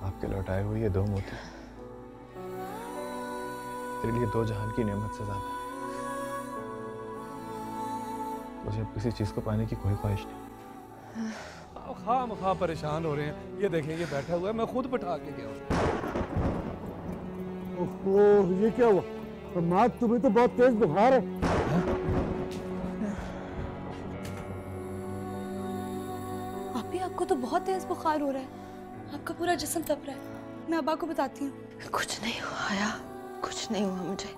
आपके लौटाए हुए ये 2 मोती तेरे लिए 2 जहान की नेमत से ज्यादा। मुझे अब किसी चीज को पाने की कोई ख्वाहिश नहीं। आप खामखा परेशान हो रहे हैं। ये देखें, ये बैठा हुआ है, मैं खुद बैठा के गया उसको। ओह, ये क्या हुआ? तो माँ, तुम्हें तो बहुत तेज बुखार है। अभी आपको तो बहुत तेज बुखार हो रहा है, आपका पूरा जिस्म तप रहा है। मैं अब्बा को बताती हूँ। कुछ नहीं हुआ आया, कुछ नहीं हुआ मुझे।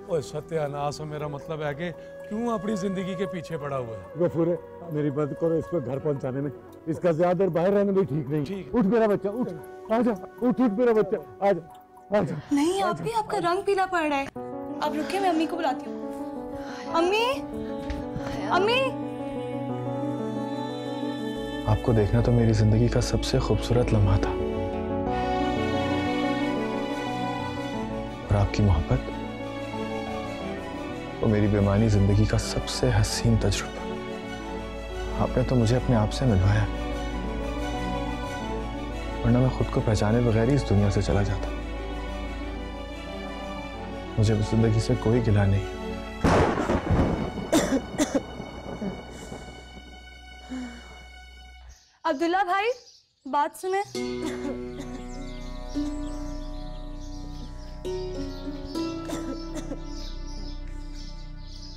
ओए सत्यानाश, मेरा मतलब है कि क्यों अपनी जिंदगी के पीछे पड़ा हुआ है? गफूर, मेरी मदद करो इसको घर पहुंचाने में। इसका ज्यादा देर बाहर रहना भी ठीक नहीं। ठीक। उठ मेरा बच्चा, उठ, आजा, उठ मेरा बच्चा, आजा, आजा। नहीं, आप भी, आपका रंग पीला पड़ रहा है। आप रुकिए, मैं अम्मी को बुलाती हूँ। अम्मी, अम्मी। आपको देखना तो मेरी जिंदगी का सबसे खूबसूरत लम्हा था, और आपकी मोहब्बत वो मेरी बेमानी जिंदगी का सबसे हसीन तजुर्बा। आपने तो मुझे अपने आप से मिलवाया, वरना मैं खुद को पहचाने बगैर ही इस दुनिया से चला जाता। मुझे उस जिंदगी से कोई गिला नहीं। अब्दुल्ला भाई, बात सुने।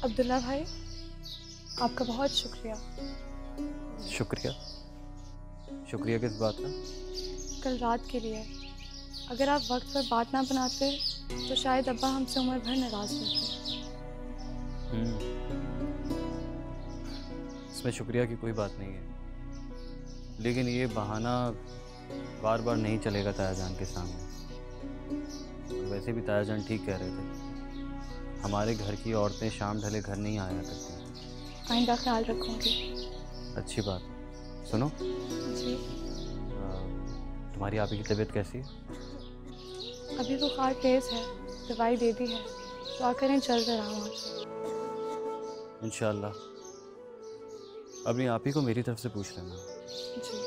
अब्दुल्ला भाई, आपका बहुत शुक्रिया। शुक्रिया? शुक्रिया किस बात का? कल रात के लिए। अगर आप वक्त पर बात ना बनाते तो शायद अब्बा हमसे उम्र भर नाराज होते। इसमें शुक्रिया की कोई बात नहीं है, लेकिन ये बहाना बार बार नहीं चलेगा तायाजान के सामने। और वैसे भी तायाजान ठीक कह रहे थे, हमारे घर की औरतें शाम ढले घर नहीं आया करती। आइंदा ख्याल रखूंगी। अच्छी बात। सुनो जी। तुम्हारी आपी की तबीयत कैसी है? अभी बुखार तेज है, दवाई दे दी है, दुआ करें जल्द आराम हो जाए। इंशाल्लाह। अपनी आपी को मेरी तरफ से पूछ लेना। जी।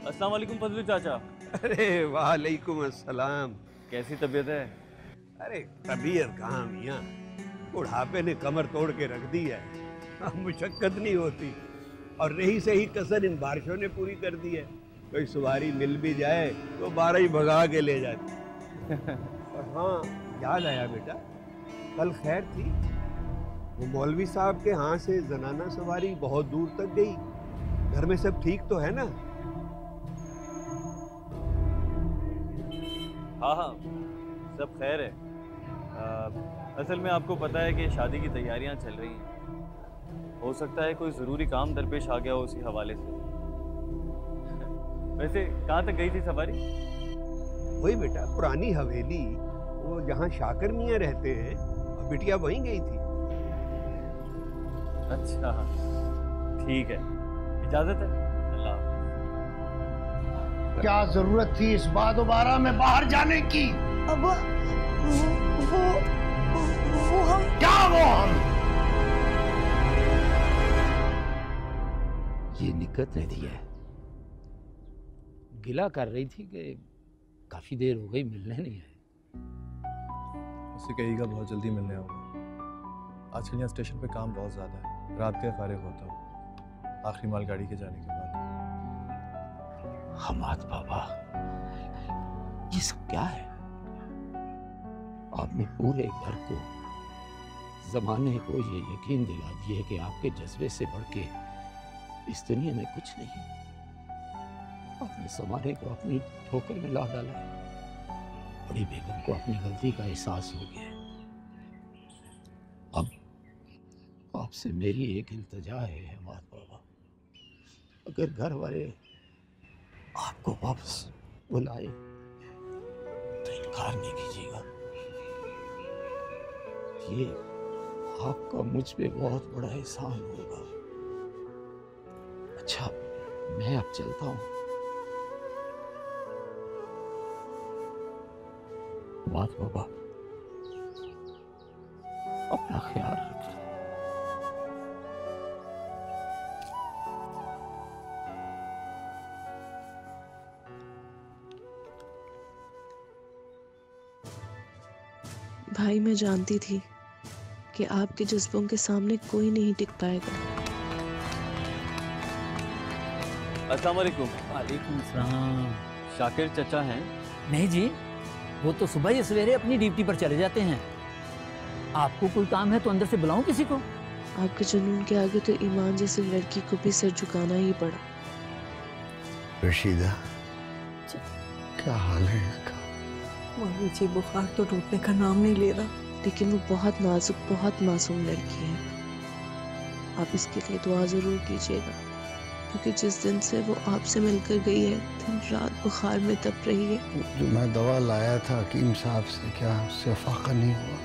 अस्सलाम वालेकुम फजलू चाचा। अरे वालेकुम अस्सलाम। कैसी तबीयत है? अरे तबीयत कहाँ मियाँ, बुढ़ापे ने कमर तोड़ के रख दी है। अब मुशक्कत नहीं होती, और रही सही कसर इन बारिशों ने पूरी कर दी है। कोई सवारी मिल भी जाए तो 12 ही भगा के ले जाती। और हाँ, याद आया बेटा, कल खैर थी, वो मौलवी साहब के यहाँ से जनाना सवारी बहुत दूर तक गई। घर में सब ठीक तो है ना? हाँ हाँ, सब खैर है। असल में आपको पता है कि शादी की तैयारियां चल रही हैं। हो सकता है कोई ज़रूरी काम दरपेश आ गया हो उसी हवाले से। वैसे कहाँ तक गई थी सवारी? वही बेटा, पुरानी हवेली, वो जहाँ शाकर मियाँ रहते हैं, और बिटिया वहीं गई थी। अच्छा, ठीक है, इजाज़त है। अल्लाह। क्या जरूरत थी इस बाद दोबारा में बाहर जाने की? अब वो हम क्या वो हम? ये निकट ने दिया है, गिला कर रही थी कि काफी देर हो गई मिलने नहीं आए। उसे कहिएगा बहुत जल्दी मिलने आऊंगा। आजकल यहाँ स्टेशन पे काम बहुत ज्यादा है, रात के फारिग होता हूँ आखिरी मालगाड़ी के जाने के बाद। हमाद बाबा, ये सब क्या है? आपने पूरे घर को, जमाने को ये यकीन दिला दिए कि आपके जज्बे से बढ़ के इस दुनिया में कुछ नहीं। आपने जमाने को अपनी ठोकर में ला डाला है। बड़ी बेगम को अपनी गलती का एहसास हो गया है। अब आपसे मेरी एक इल्तिजा है हमाद बाबा, अगर घर वाले आपको वापस बुलाए तो इनकार नहीं कीजिएगा। ये आपका मुझ पे बहुत बड़ा एहसान होगा। अच्छा, मैं अब चलता हूं। बात बाबा, अपना ख्याल रखना। भाई, मैं जानती थी कि आपके जज्बों के सामने कोई नहीं टिक पाएगा। अस्सलाम वालेकुम। वालेकुम सलाम। शाकिर चचा हैं? नहीं जी, वो तो सुबह ही सवेरे अपनी ड्यूटी पर चले जाते हैं। आपको कोई काम है तो अंदर से बुलाऊं किसी को? आपके जुनून के आगे तो ईमान जैसी लड़की को भी सर झुकाना ही पड़ा। रशीदा, क्या हाल है इसका? मामी जी, बुखार तो टूटने का नाम नहीं ले रहा। लेकिन वो बहुत नाजुक, बहुत मासूम लड़की है। आप इसके लिए दुआ जरूर कीजिएगा, क्योंकि जिस दिन से वो आपसे मिलकर गई है, दिन रात बुखार में तप रही है। जो मैं दवा लाया था हकीम साहब से, क्या उससे फाका नहीं हुआ?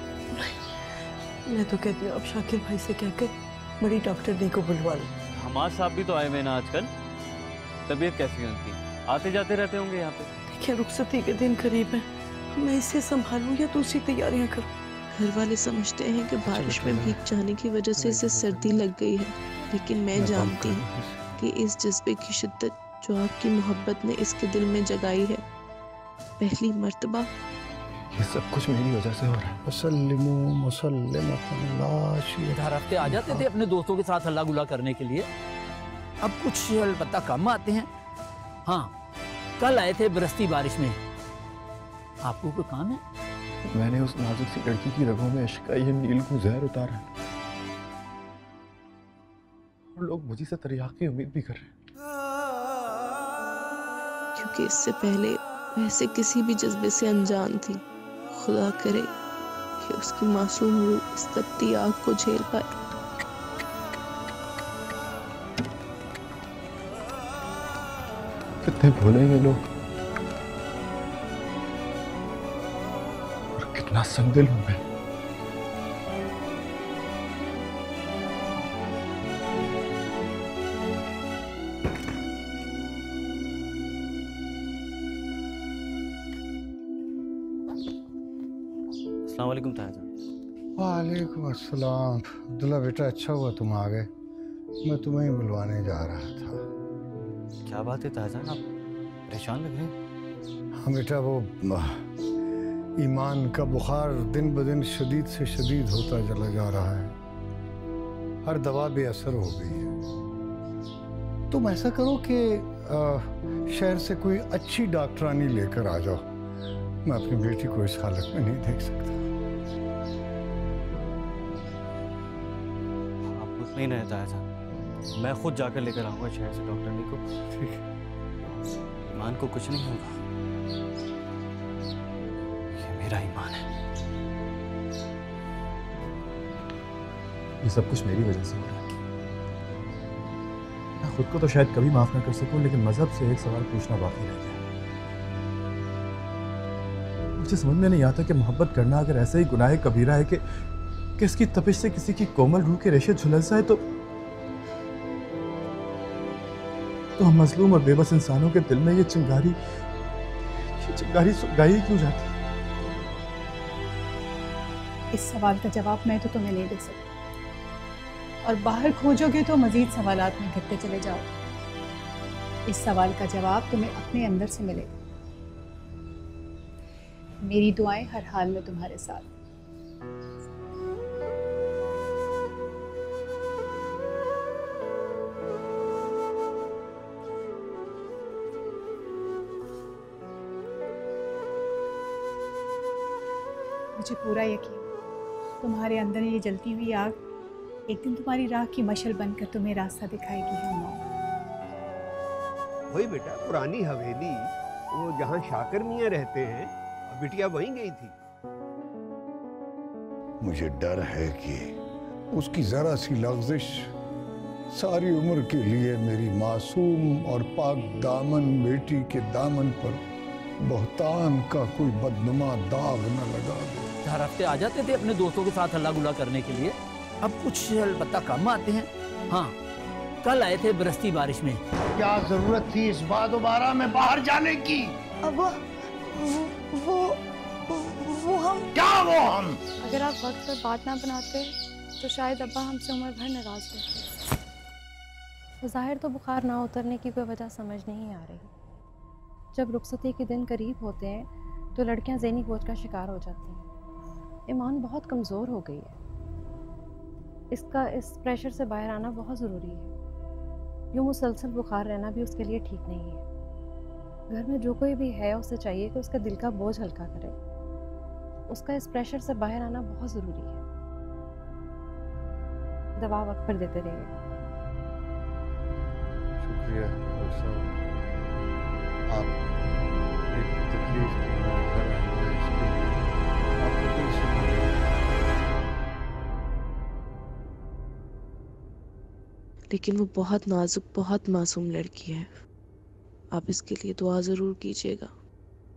मैं तो कहती हूँ अब शाकिर भाई से कहकर बड़ी डॉक्टर ने को बुलवा लो। हमाद साहब भी तो आए हुए ना आजकल। तबीयत कैसी है उनकी? आते जाते रहते होंगे यहाँ पे? देखिए, रुखसती के दिन करीब है, मैं इसे संभालूं या दूसरी तैयारियां करूं? घर वाले समझते हैं कि बारिश में भीग जाने की वजह से इसे सर्दी लग गई है, लेकिन मैं जानती हूँ कि इस जज्बे की शिद्दत जो आपकी मोहब्बत ने इसके दिल में जगाई है, पहली मर्तबा। ये सब कुछ मेरी वजह से हो रहा है। हर हफ्ते आ जाते थे अपने दोस्तों के साथ हल्ला गुला करने के लिए, अब कुछ अलबत्ता कम आते हैं। हाँ, कल आए थे बरसती बारिश में। आपको कोई काम है? मैंने उस नाजुक सी लड़की की रगों में इश्क का ये नील को जहर उतारा है, और लोग मुझे से तरियाक की उम्मीद भी कर रहे हैं। क्योंकि इससे पहले वैसे किसी भी जज्बे से अनजान थी। खुदा करे कि उसकी मासूम रूह इस तपती आग को झेल पाए। कितने भोले ये लोग, और कितना संगदिल हूं मैं। अस्सलाम वालेकुम तायाजान। वालेकुम अस्सलाम। अब्दुल्ला बेटा, अच्छा हुआ तुम आ गए, मैं तुम्हें ही बुलवाने जा रहा था। क्या बात है तायाजान, आप परेशान लग रहे हैं? हाँ बेटा, वो ईमान का बुखार दिन ब दिन शदीद से शदीद होता चला जा रहा है। हर दवा बेअसर हो गई है। तुम ऐसा करो कि शहर से कोई अच्छी डॉक्टरानी लेकर आ जाओ। मैं अपनी बेटी को इस हालत में नहीं देख सकता। आप कुछ नहीं रहता है साहब, मैं खुद जाकर लेकर आऊंगा शहर से डॉक्टरनी को। ठीक है। ईमान को कुछ नहीं होगा, ये मेरा ईमान है। ये सब कुछ मेरी वजह से हो रहा है। मैं खुद को तो शायद कभी माफ ना कर सकूं, लेकिन मजहब से एक सवाल पूछना बाकी रह गया। मुझे समझ में नहीं आता कि मोहब्बत करना अगर ऐसा ही गुनाह कबीरा है कि इसकी तपिश से किसी की कोमल रूह के रेशे झुलस जाए, तो हम मजलूम और बेबस इंसानों के दिल में ये चिंगारी सुलगाई क्यों जाती? इस सवाल का जवाब मैं तो तुम्हें नहीं दे सकती, और बाहर खोजोगे तो मजीद सवालात में घिरते चले जाओ। इस सवाल का जवाब तुम्हें अपने अंदर से मिलेगा। मेरी दुआएं हर हाल में तुम्हारे साथ। मुझे पूरा यकीन तुम्हारे अंदर ये जलती हुई आग एक दिन तुम्हारी राह की मशल बनकर तुम्हें रास्ता दिखाएगी। वही बेटा, पुरानी हवेली, वो जहाँ शाकिर मियाँ रहते हैं, बिटिया वहीं गई थी। मुझे डर है कि उसकी जरा सी लग़ज़िश सारी उम्र के लिए मेरी मासूम और पाक दामन बेटी के दामन पर बहतान का कोई बदनुमा दाग न लगा दे। हर हफ्ते आ जाते थे अपने दोस्तों के साथ हल्ला गुला करने के लिए, अब कुछ अलबत्ता कम आते हैं। हाँ, कल आए थे बरसती बारिश में। क्या जरूरत थी इस बाद दोबारा में बाहर जाने की? अब वो हम क्या वो हम? अगर आप वक्त पर बात ना बनाते तो शायद अब्बा हमसे उम्र भर नाराज होते। ज़ाहिर तो बुखार ना उतरने की कोई वजह समझ नहीं आ रही। जब रुखसती के दिन करीब होते हैं तो लड़कियां ज़हनी बोझ का शिकार हो जाती हैं। ईमान बहुत कमज़ोर हो गई है। इस प्रेशर से बाहर आना बहुत ज़रूरी है। यूँ मुसलसल बुखार रहना भी उसके लिए ठीक नहीं है। घर में जो कोई भी है उसे चाहिए कि उसका दिल का बोझ हल्का करे। उसका इस प्रेशर से बाहर आना बहुत ज़रूरी है। दवा वक्त पर देते रहिए। शुक्रिया डॉक्टर साहब, आप एक तकलीफ की घर आए हैं, इसके लिए आपको दिल से शुक्रिया। लेकिन वो बहुत नाजुक, बहुत मासूम लड़की है। आप इसके लिए दुआ ज़रूर कीजिएगा,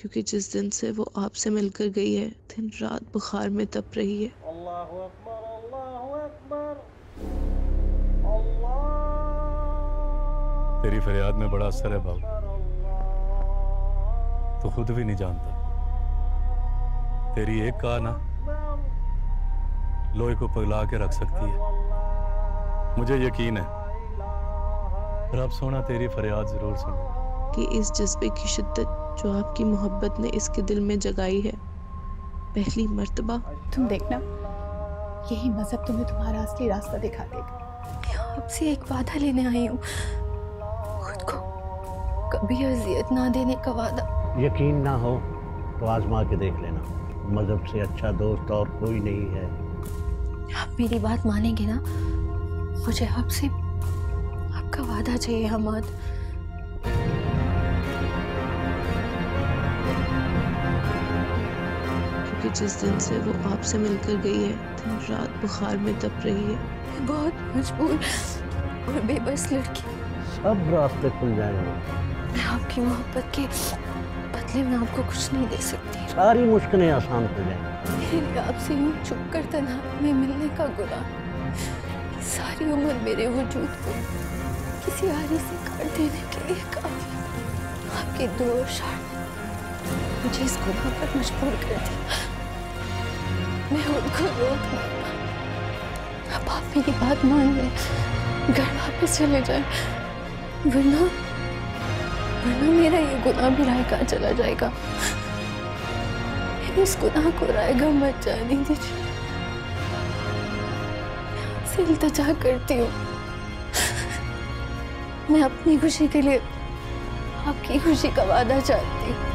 क्योंकि जिस दिन से वो आपसे मिलकर गई है दिन रात बुखार में तप रही है। तेरी फरियाद में बड़ा असर है बाबू, तो खुद भी नहीं जानता। तेरी एक कहा ना लोहे को पिघला के रख सकती है। मुझे यकीन है रब सोना तेरी फरियाद जरूर सुने। कि इस जज्बे की शिद्दत जो आपकी मोहब्बत ने इसके दिल में जगाई है, पहली मर्तबा। तुम देखना, यही मजहब तुम्हें तुम्हारा असली रास्ता दिखा देगा। मैं आपसे एक वादा लेने आई हूँ, खुद को कभी अजियत ना देने का वादा। यकीन ना हो तो आजमा के देख लेना, मजहब से अच्छा दोस्त और कोई नहीं है। आप मेरी बात मानेंगे ना? मुझे आपसे आपका वादा चाहिए हमाद। क्योंकि जिस दिन से वो आपसे मिलकर गई है दिन रात बुखार में तप रही है। मैं बहुत मजबूर और बेबस लड़की। सब रास्ते खुल जाएंगे। मैं आपकी मोहब्बत के बदले में आपको कुछ नहीं दे सकती। सारी मुश्किलें आसान हो जाएंगी। मेरे लिए आपसे यूं छुप कर तन्हा में मिलने का गुनाह सारी उम्र मेरे वजूद को किसी आरी से काट देने के लिए काफी। आपके दो शर्त मुझे इस गुनाह पर मजबूर कर दिया। मैं उनको रोक नहीं पाई। अब आप मेरी बात मान लें, घर वापस चले जाएं, वरना मेरा ये गुनाह भी रायगा चला जाएगा। मेरे इस गुनाह को रायगा मत जाने दीजिए। मैं आपसे इल्तिजा करती हूँ। मैं अपनी खुशी के लिए आपकी खुशी का वादा चाहती हूँ।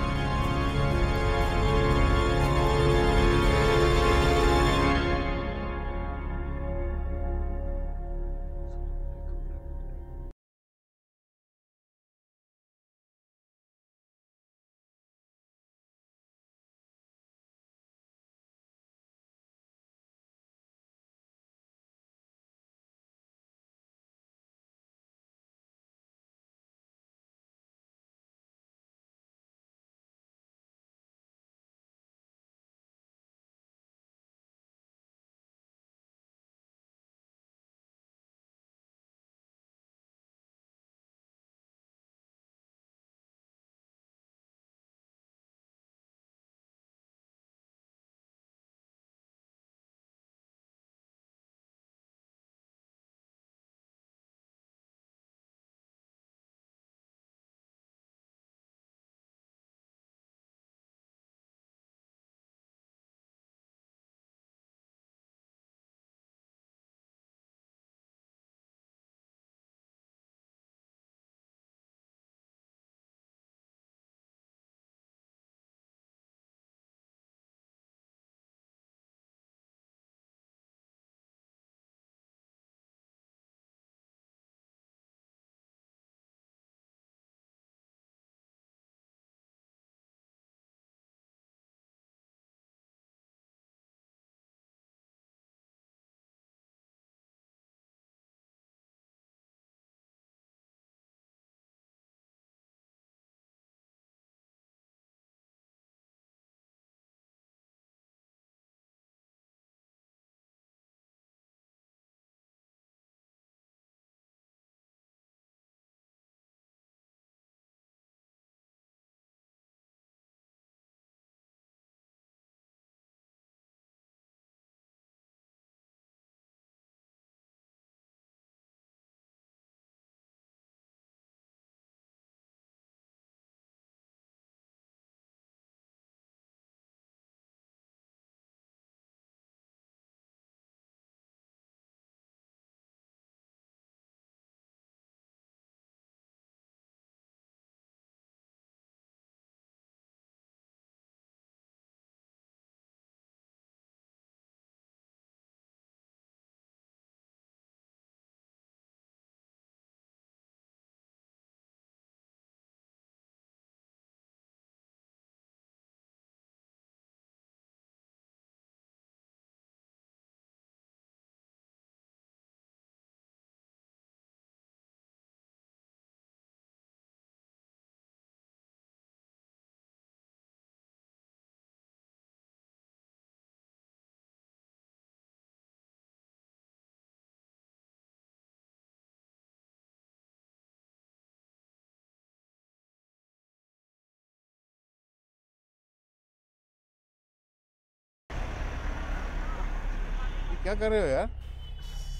क्या कर रहे हो यार?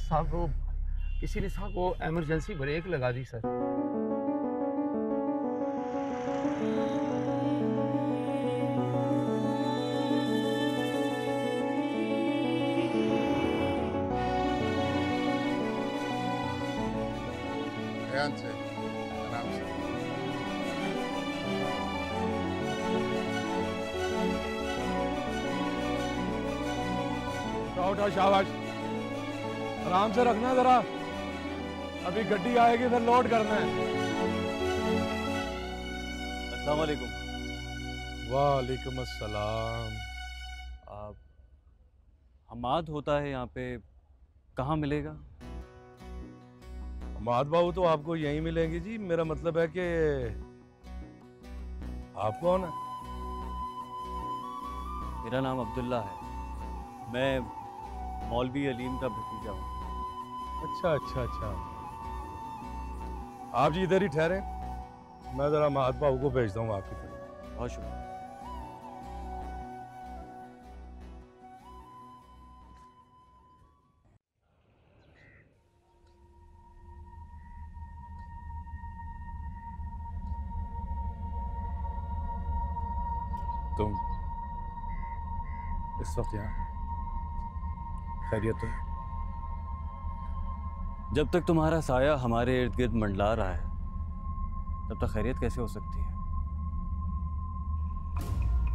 साहब वो किसी ने साहब वो इमरजेंसी ब्रेक लगा दी सर। ध्यान से, आराम से। उठाओ शाबाश, आराम से रखना जरा, अभी गड्डी आएगी फिर लोड करना है। अस्सलाम वालेकुम। वालेकुम अस्सलाम। आप हमाद होता है यहाँ पे, कहाँ मिलेगा? हमाद बाबू तो आपको यहीं मिलेंगे जी। मेरा मतलब है कि आप कौन है? मेरा नाम अब्दुल्ला है, मैं मौलवी अलीम का भतीजा हूँ। अच्छा अच्छा अच्छा, आप जी इधर ही ठहरे, मैं जरा हमाद बाबू को भेजता हूँ आपकी तरफ। बहुत शुक्रिया। तुम इस वक्त यहाँ खैरियत तो है? जब तक तुम्हारा साया हमारे इर्द गिर्द मंडला रहा है तब तक खैरियत कैसे हो सकती है?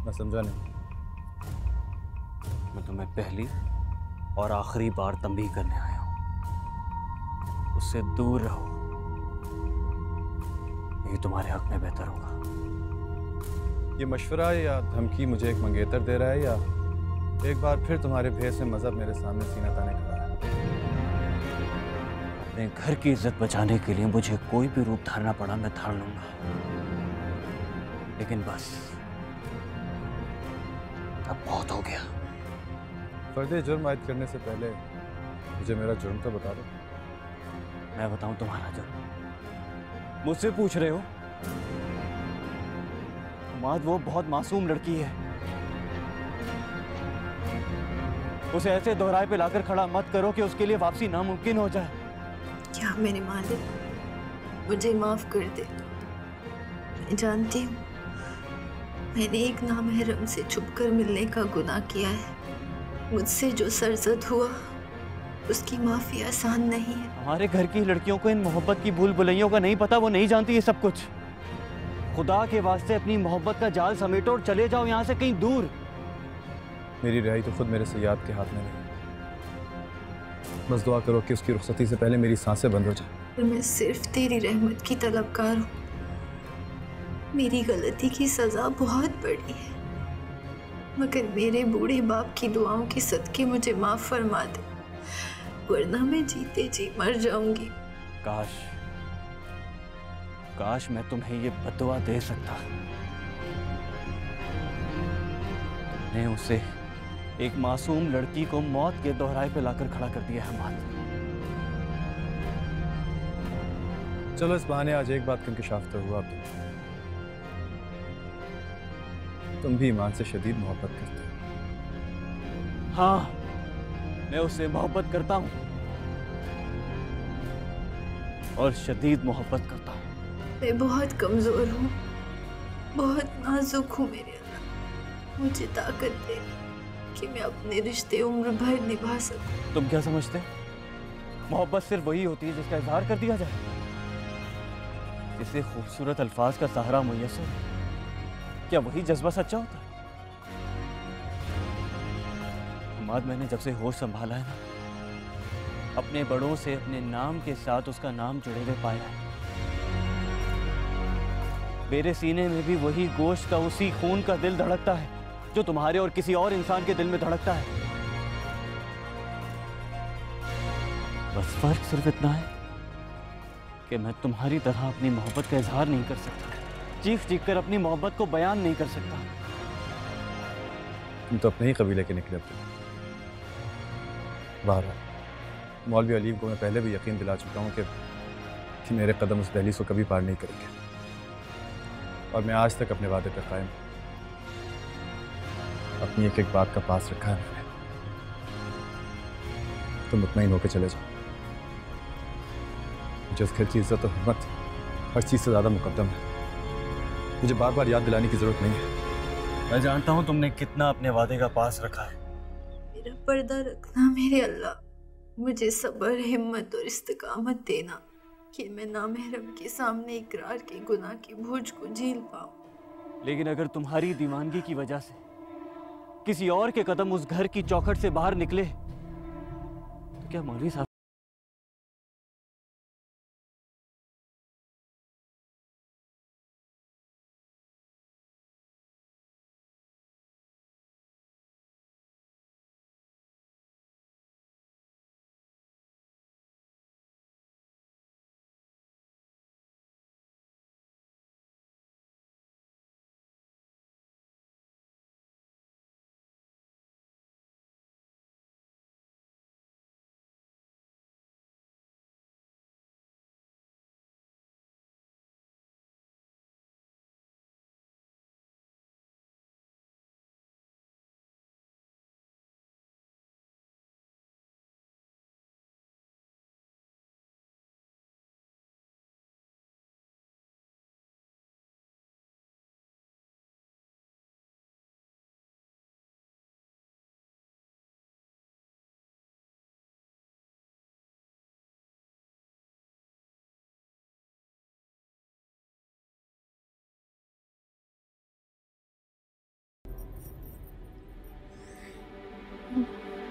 मैं समझा नहीं। मैं तुम्हें पहली और आखिरी बार तंबीह करने आया हूं, उससे दूर रहो, यही तुम्हारे हक में बेहतर होगा। ये मशवरा या धमकी मुझे एक मंगेतर दे रहा है, या एक बार फिर तुम्हारे भेस में मजहब मेरे सामने सीना ताने खड़ा है? अपने घर की इज्जत बचाने के लिए मुझे कोई भी रूप धारना पड़ा मैं धार लूंगा, लेकिन बस अब बहुत हो गया। फर्दे जुर्म आयद करने से पहले मुझे मेरा जुर्म तो बता दो। मैं बताऊं तुम्हारा जुर्म? मुझसे पूछ रहे हो? हमाद वो बहुत मासूम लड़की है, उसे ऐसे दोहराए पे लाकर खड़ा मत करो कि उसके लिए वापसी नामुमकिन हो जाए। क्या मेरे मालिक मुझे माफ कर दे। मैं जानती हूँ मैंने एक नामहरम से छुपकर मिलने का गुनाह किया है। मुझसे जो सरजद हुआ उसकी माफी आसान नहीं है। हमारे घर की लड़कियों को इन मोहब्बत की भूल भुलैयों का नहीं पता, वो नहीं जानती ये सब कुछ। खुदा के वास्ते अपनी मोहब्बत का जाल समेटो और चले जाओ यहाँ से कहीं दूर। मेरी रिहाई तो खुद मेरे सयाद के हाथ में नहीं, बस दुआ करो कि उसकी रुखसती से पहले मेरी सांसें बंद हो जाए। मैं सिर्फ तेरी रहमत की तलबकार हूँ। मेरी गलती की सजा बहुत बड़ी है, मगर मेरे बूढ़े बाप की दुआओं के सदके मुझे माफ फरमा दे, वरना मैं जीते जी मर जाऊंगी। काश काश मैं तुम्हें ये बददुआ दे सकता। तुमने उसे, एक मासूम लड़की को मौत के दोहराए पे लाकर खड़ा कर दिया है। हमाद, चलो इस बहाने आज एक बात का इंकशाफ तो हुआ। तुम भी ईमान से शदीद मोहब्बत करते हो। हाँ, मैं उससे मोहब्बत करता हूँ और शदीद मोहब्बत करता हूँ। मैं बहुत कमजोर हूँ, बहुत नाजुक हूँ मेरे अल्लाह। मुझे ताकत दे कि मैं अपने रिश्ते उम्र भर निभा सकूं। तुम क्या समझते? मोहब्बत सिर्फ वही होती है जिसका इजहार कर दिया जाए, जिसे खूबसूरत अल्फाज का सहारा मुयस्सर। क्या वही जज्बा सच्चा होता है? हमाद, मैंने जब से होश संभाला है ना, अपने बड़ों से अपने नाम के साथ उसका नाम जुड़े हुए पाया है। मेरे सीने में भी वही गोश्त का, उसी खून का दिल धड़कता है जो तुम्हारे और किसी और इंसान के दिल में धड़कता है। बस फर्क सिर्फ इतना है कि मैं तुम्हारी तरह अपनी मोहब्बत का इजहार नहीं कर सकता, चीख चीख कर अपनी मोहब्बत को बयान नहीं कर सकता। तुम तो अपने ही कबीले के निकले थे। बहरहाल, मौलवी अलीम को मैं पहले भी यकीन दिला चुका हूँ कि मेरे कदम उस दहलीज को कभी पार नहीं करेंगे, और मैं आज तक अपने वादे पर कायम हूँ। अपनी एक एक बात का पास रखा है मैंने। तुम मुतमईन होकर चले जाओ। मुझे उस घर की इज्जत और हिम्मत हर चीज से ज्यादा मुकद्दम है। मुझे बार बार याद दिलाने की जरूरत नहीं है। मैं जानता हूँ तुमने कितना अपने वादे का पास रखा है। मेरा पर्दा रखना मेरे अल्लाह, मुझे सब्र, हिम्मत और इस्तिकामत देना कि मैं नामहरम के सामने इकरार के गुनाह की बोझ को झेल पाऊं। लेकिन अगर तुम्हारी दीवानगी की वजह से किसी और के कदम उस घर की चौखट से बाहर निकले तो क्या मौलवी साहब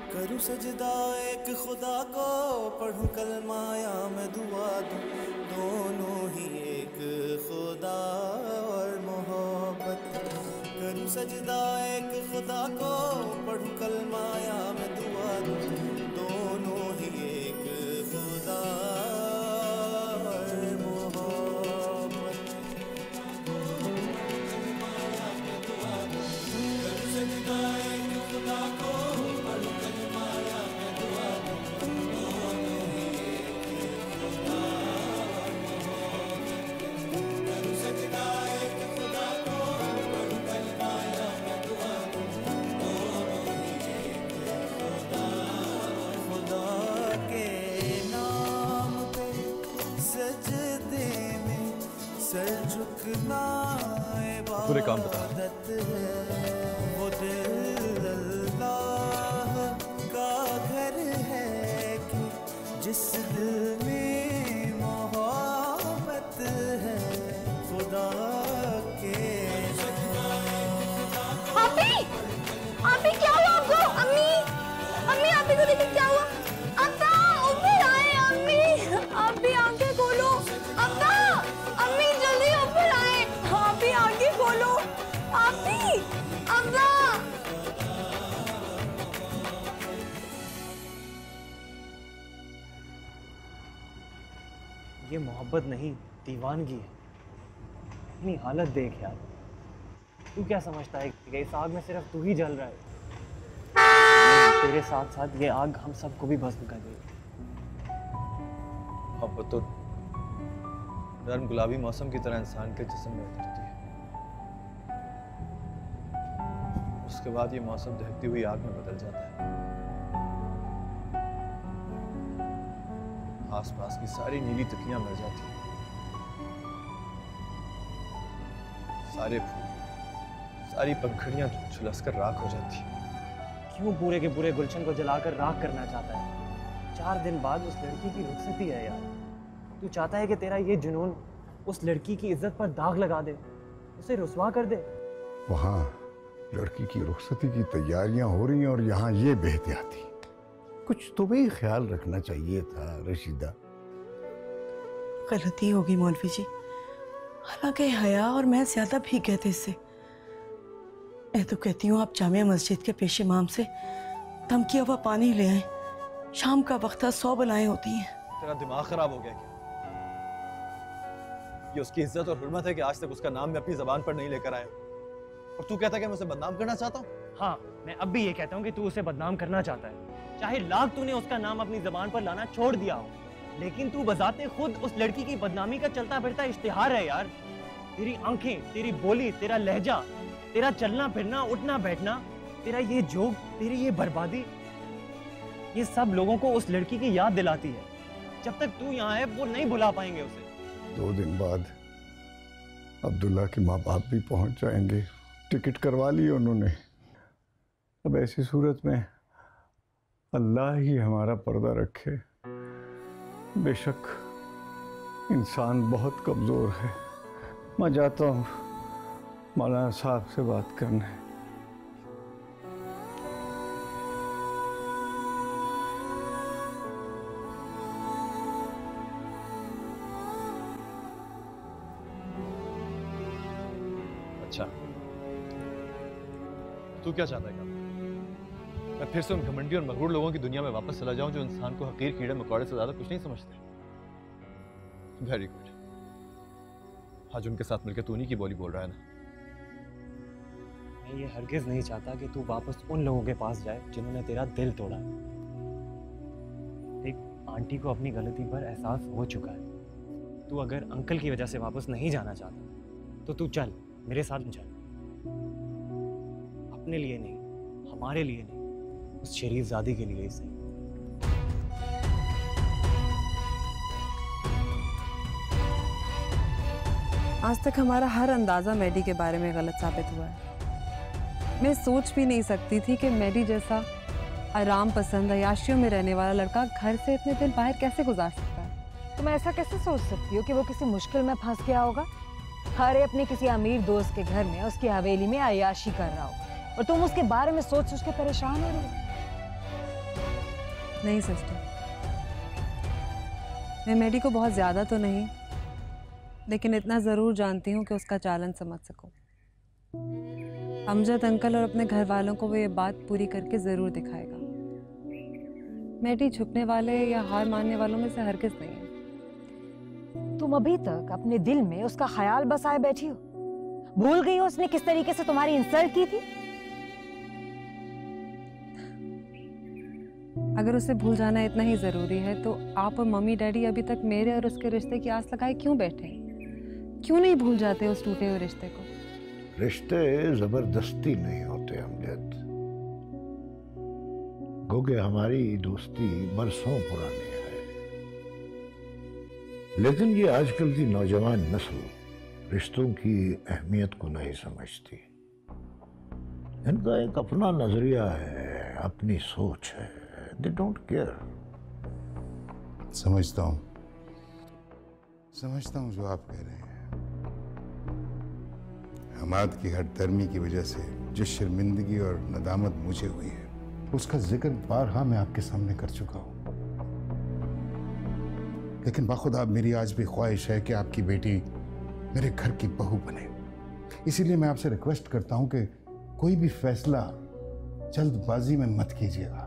करूं सजदा एक खुदा को, पढ़ूं कलमा या मैं दुआ दूं, दोनों ही एक खुदा और मोहब्बत। करूं सजदा एक खुदा को, पढ़ूं कलमा या मैं दुआ दूं, दोनों ही एक खुदा और मोहब्बत। करूं सजदा एक खुदा को, पूरे काम बता। वो दिल अल्लाह का घर है कि जिस दिल में मोहब्बत है खुदा के। आपी, आपी क्या हुआ आपको? अम्मी, अम्मी आपी को देखिए क्या हुआ? अब्बा ऊपर आए। अम्मी, आपी आंखें खोलो। अब्बा, अम्मी जल्दी ऊपर आए। आपी आंखें खोलो। आपी, अब्बा। ये मोहब्बत नहीं, दीवानगी है। अपनी हालत देख यार। तू क्या समझता है कि इस आग में सिर्फ तू ही जल रहा है? तेरे साथ साथ ये आग हम सबको भी भस्म कर देगी। मोहब्बत तो नर्म गुलाबी मौसम की तरह इंसान के जिस्म में उतरती है, उसके बाद ये मौसम दहकती हुई आग में बदल जाता है। आसपास की सारी नीली तितलियां मर जाती हैं, सारे फूल, सारी पंखुड़ियां झुलसकर राख हो जाती हैं। क्यों पूरे के पूरे गुलशन को जलाकर राख करना चाहता है? 4 दिन बाद उस लड़की की रुखसती है यार। तू चाहता है कि तेरा ये जुनून उस लड़की की इज्जत पर दाग लगा दे, उसे रुसवा कर दे। वहाँ लड़की की रुखसती की तैयारियां हो रही हैं और यहाँ ये बेहतियाती। कुछ तुम्हें ही ख्याल रखना चाहिए था रशीदा। गलती होगी मौलवी जी, हालांकि हया और मैं ज्यादा भीग गए थे इससे। मैं तो कहती हूँ आप जामिया मस्जिद के पेश इमाम से दम किया हुआ पानी ले आए। शाम का वक्त था, 100 बलाएं होती हैं। तेरा दिमाग खराब हो गया क्या? ये उसकी इज्जत और हुर्मत है कि आज तक उसका नाम मैं अपनी जबान पर नहीं लेकर आया, और तू कहता है कि मैं उसे बदनाम करना चाहता हूँ? हाँ, मैं अब भी ये कहता हूँ कि तू उसे बदनाम करना चाहता है। चाहे लाख तूने उसका नाम अपनी जबान पर लाना छोड़ दिया हो, लेकिन तू बजाते खुद उस लड़की की बदनामी का चलता फिरता इश्तिहार है यार। तेरी आंखें, तेरी बोली, तेरा लहजा, तेरा चलना फिरना, उठना बैठना, तेरा ये जोग, तेरी ये बर्बादी, ये सब लोगों को उस लड़की की याद दिलाती है। जब तक तू यहाँ है वो नहीं भुला पाएंगे उसे। 2 दिन बाद अब्दुल्ला के माँ बाप भी पहुंच जाएंगे। टिकट करवा ली उन्होंने। अब ऐसी सूरत में अल्लाह ही हमारा पर्दा रखे। बेशक इंसान बहुत कमज़ोर है। मैं जाता हूँ मौलाना साहब से बात करने। अच्छा, तू क्या चाहता है? मैं फिर से उन घमंडी और मगरूर लोगों की दुनिया में वापस चला जाऊं जो इंसान को हकीर कीड़े मकोड़े से ज्यादा कुछ नहीं समझते। Very good. आज उनके साथ मिलकर तू नहीं की बोली बोल रहा है ना? मैं ये हरगिज नहीं चाहता कि तू वापस उन लोगों के पास जाए जिन्होंने तेरा दिल तोड़ा। देख, आंटी को अपनी गलती पर एहसास हो चुका है। तू अगर अंकल की वजह से वापस नहीं जाना चाहता तो तू चल, मेरे साथ चल। अपने लिए नहीं, हमारे लिए नहीं, उस शरीफजादी के लिए ही सही। आज तक हमारा हर अंदाज़ा मैडी के बारे में गलत साबित हुआ है। मैं सोच भी नहीं सकती थी कि मैडी जैसा आराम पसंद अयाशियों में रहने वाला लड़का घर से इतने दिन बाहर कैसे गुजार सकता है। तुम ऐसा कैसे सोच सकती हो कि वो किसी मुश्किल में फंस गया होगा? अरे अपने किसी अमीर दोस्त के घर में उसकी हवेली में अयाशी कर रहा होगा और तुम उसके बारे में सोच सोच के परेशान हो रही हो। नहीं सिस्टर, मैं मैडी को बहुत ज़्यादा तो नहीं, लेकिन इतना ज़रूर जानती हूँ कि उसका चालन समझ सकूँ। अमजद अंकल और अपने घर वालों को वो ये बात पूरी करके ज़रूर दिखाएगा। मैडी छुपने वाले या हार मानने वालों में से हरगिज़ नहीं है। तुम अभी तक अपने दिल में उसका ख्याल बसाए बैठी हो। भूल गई हो उसने किस तरीके से तुम्हारी इंसल्ट की थी? अगर उसे भूल जाना इतना ही ज़रूरी है तो आप और मम्मी डैडी अभी तक मेरे और उसके रिश्ते की आस लगाए क्यों बैठे? क्यों नहीं भूल जाते उस टूटे हुए रिश्ते को? रिश्ते जबरदस्ती नहीं होते अमजद। गोगे हमारी दोस्ती बरसों पुरानी है, लेकिन ये आजकल की नौजवान नस्ल रिश्तों की अहमियत को नहीं समझती। इनका एक अपना नजरिया है, अपनी सोच है। They don't care. समझता हूँ जो आप कह रहे हैं। हमाद की हठधर्मी की वजह से जिस शर्मिंदगी और नदामत मुझे हुई है उसका जिक्र बारहा मैं आपके सामने कर चुका हूँ। लेकिन बाखुदा मेरी आज भी ख्वाहिश है कि आपकी बेटी मेरे घर की बहू बने। इसीलिए मैं आपसे रिक्वेस्ट करता हूँ कि कोई भी फैसला जल्दबाजी में मत कीजिएगा।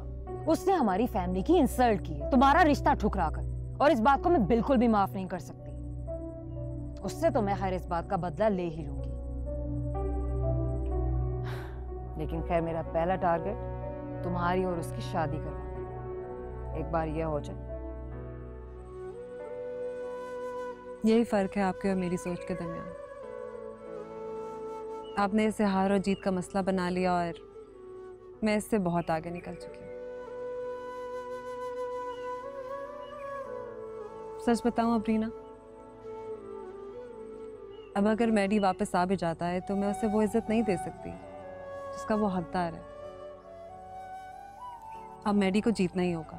उसने हमारी फैमिली की इंसल्ट की है, तुम्हारा रिश्ता ठुकरा कर, और इस बात को मैं बिल्कुल भी माफ नहीं कर सकती। उससे तो मैं खैर इस बात का बदला ले ही लूंगी, लेकिन खैर मेरा पहला टारगेट तुम्हारी और उसकी शादी करवाना। एक बार यह हो जाए। यही फर्क है आपके और मेरी सोच के दरमियान। आपने इसे हार और जीत का मसला बना लिया और मैं इससे बहुत आगे निकल चुकी हूँ। सच बताऊं अबरीना, अब अगर मैडी वापस आ भी जाता है तो मैं उसे वो इज्जत नहीं दे सकती जिसका वो हकदार है। अब मैडी को जीतना ही होगा।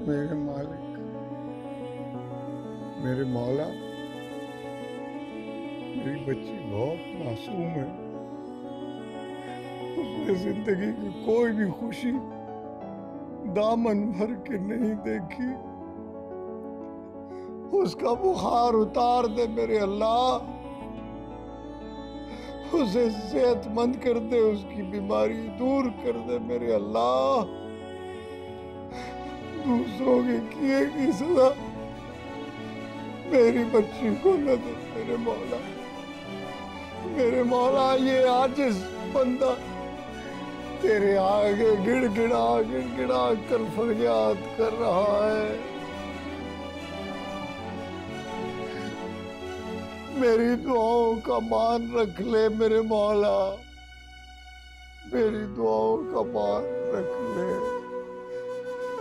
मेरे मालिक, मेरे मौला, मेरी बच्ची बहुत मासूम है। उसने जिंदगी की कोई भी खुशी दामन भर के नहीं देखी। उसका बुखार उतार दे मेरे अल्लाह, उसे सेहतमंद कर दे, उसकी बीमारी दूर कर दे मेरे अल्लाह। दूसरों के किए की सजा मेरी बच्ची को न दे मेरे मौला। मेरे मौला, ये आजिज़ बंदा तेरे आगे गिड़गिड़ा कर फरियाद कर रहा है। मेरी दुआओं का मान रख ले मेरे मौला। मेरी दुआओं का मान रख ले,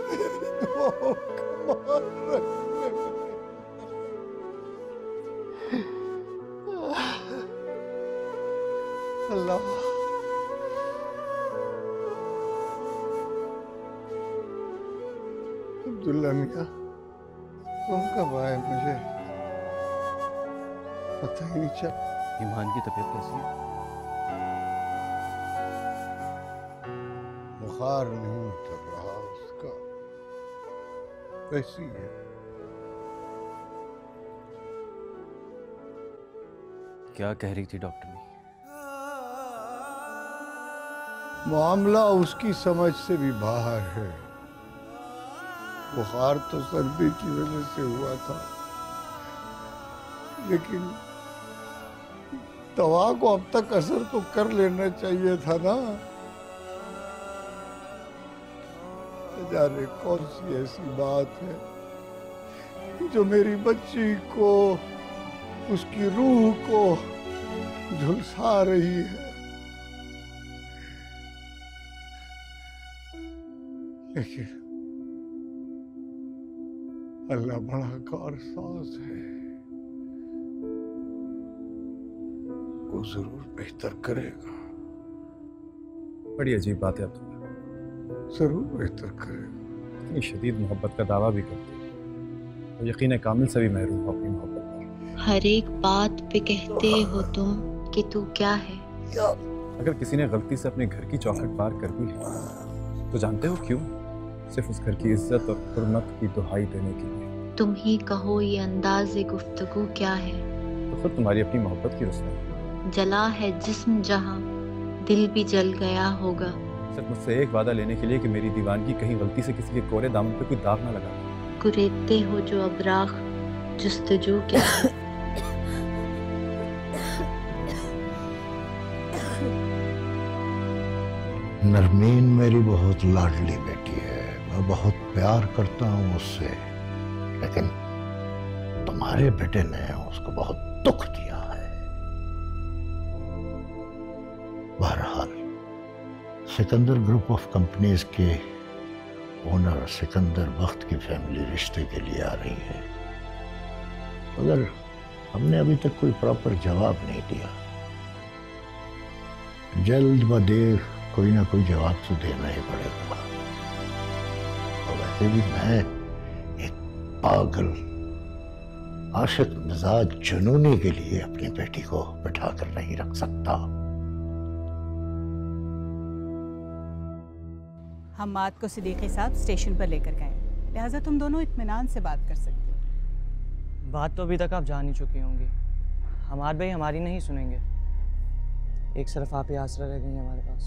मेरी दुआओं का मान रख ले। अल्लाह अब्दुल्ला मियाँ, तुम कब आए? मुझे पता ही नहीं चला। ईमान की तबीयत कैसी है? बुखार नहीं उतर रहा उसका। कैसी है? क्या कह रही थी डॉक्टर ने? मामला उसकी समझ से भी बाहर है। बुखार तो सर्दी की वजह से हुआ था, लेकिन दवा को अब तक असर तो कर लेना चाहिए था ना। जाने कौन सी ऐसी बात है जो मेरी बच्ची को, उसकी रूह को झुलसा रही है। लेकिन अल्लाह बड़ा कारसाज है, वो जरूर बेहतर करेगा। बड़ी अजीब बात है अब जरूर बेहतर करेगा। इतनी शदीद मोहब्बत का दावा भी करती है और यकीन कामिल से भी महरूम हो अपनी मोहब्बत पर। हर एक बात पे कहते हो तुम कि तू क्या है। अगर किसी ने गलती से अपने घर की चौखट पार कर दी है तो जानते हो क्यों? सिर्फ उस घर की इज्जत और हुर्मत की दुहाई देने के लिए। तुम ही कहो ये अंदाज़े गुफ्तगू क्या है। तो खुद तुम्हारी अपनी मोहब्बत की रुस्वा। जला है जिस्म जहां, दिल भी जल गया होगा। सिर्फ मुझसे एक वादा लेने के लिए कि मेरी दीवानगी कहीं गलती से किसी के कोरे दामन पे कोई दाग ना लगा। कुरेदते हो जो अबराख, जुस्तजू क्या है। नरमीन मेरी बहुत लाडली बेटी है, मैं बहुत प्यार करता हूँ उससे, लेकिन तुम्हारे बेटे ने उसको बहुत दुख दिया है। बहरहाल सिकंदर ग्रुप ऑफ कंपनीज के ओनर सिकंदर बख्त की फैमिली रिश्ते के लिए आ रही है, मगर हमने अभी तक कोई प्रॉपर जवाब नहीं दिया। जल्द व देर कोई ना कोई जवाब तो देना ही पड़ेगा। और वैसे भी मैं एक पागल आशिक मिजाज जुनूनी के लिए अपनी बेटी को बैठा कर नहीं रख सकता। हम मात को सिद्दीक के साथ स्टेशन पर लेकर गए, लिहाजा तुम दोनों इत्मीनान से बात कर सकते हो। बात तो अभी तक आप जान ही चुकी होंगी। हमारे भाई हमारी नहीं सुनेंगे। एक सिर्फ आप ही आसरा रह गई हमारे पास।